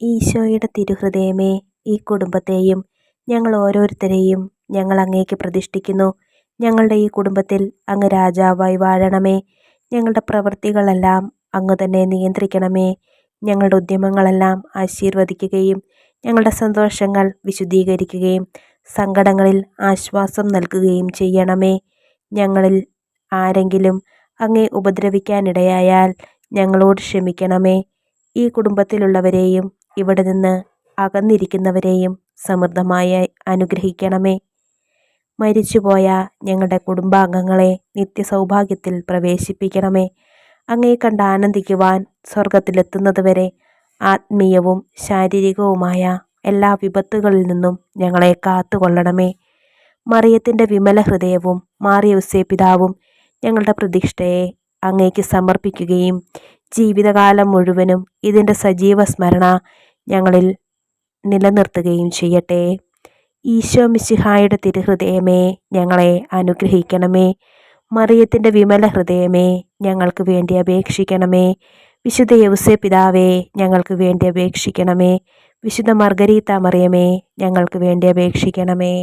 ഈശോയുടെ തിരുഹൃദയമേ, ഈ കുടുംബത്തെയും ഞങ്ങൾ ഓരോരുത്തരെയും ഞങ്ങൾ അങ്ങേക്ക് പ്രതിഷ്ഠിക്കുന്നു. ഞങ്ങളുടെ ഈ കുടുംബത്തിൽ അങ്ങ് രാജാവായി വാഴണമേ. ഞങ്ങളുടെ പ്രവൃത്തികളെല്ലാം അങ്ങ് തന്നെ നിയന്ത്രിക്കണമേ. ഞങ്ങളുടെ ഉദ്യമങ്ങളെല്ലാം ആശീർവദിക്കുകയും ഞങ്ങളുടെ സന്തോഷങ്ങൾ വിശുദ്ധീകരിക്കുകയും സങ്കടങ്ങളിൽ ആശ്വാസം നൽകുകയും ചെയ്യണമേ. ഞങ്ങളിൽ ആരെങ്കിലും അങ്ങേ ഉപദ്രവിക്കാനിടയായാൽ ഞങ്ങളോട് ക്ഷമിക്കണമേ. ഈ കുടുംബത്തിലുള്ളവരെയും ഇവിടെ നിന്ന് അകന്നിരിക്കുന്നവരെയും സമൃദ്ധമായി അനുഗ്രഹിക്കണമേ. മരിച്ചുപോയ ഞങ്ങളുടെ കുടുംബാംഗങ്ങളെ നിത്യസൗഭാഗ്യത്തിൽ പ്രവേശിപ്പിക്കണമേ. അങ്ങേ കണ്ട് ആനന്ദിക്കുവാൻ സ്വർഗത്തിലെത്തുന്നതുവരെ ആത്മീയവും ശാരീരികവുമായ എല്ലാ വിപത്തുകളിൽ നിന്നും ഞങ്ങളെ കാത്തുകൊള്ളണമേ. മറിയത്തിൻ്റെ വിമല ഹൃദയവും മാറിയൗസേപ്പിതാവും ഞങ്ങളുടെ പ്രതിഷ്ഠയെ അങ്ങേക്ക് സമർപ്പിക്കുകയും ജീവിതകാലം മുഴുവനും ഇതിൻ്റെ സജീവ സ്മരണ ഞങ്ങളിൽ നിലനിർത്തുകയും ചെയ്യട്ടെ. ഈശോ മിശിഹായുടെ തിരുഹൃദയമേ, ഞങ്ങളെ അനുഗ്രഹിക്കണമേ. മറിയത്തിൻ്റെ വിമല ഹൃദയമേ, ഞങ്ങൾക്ക് വേണ്ടി അപേക്ഷിക്കണമേ. വിശുദ്ധ യൗസേപ്പിതാവേ, ഞങ്ങൾക്ക് വേണ്ടി അപേക്ഷിക്കണമേ. വിശുദ്ധ മർഗരീത്ത മറിയമേ, ഞങ്ങൾക്ക് വേണ്ടി അപേക്ഷിക്കണമേ.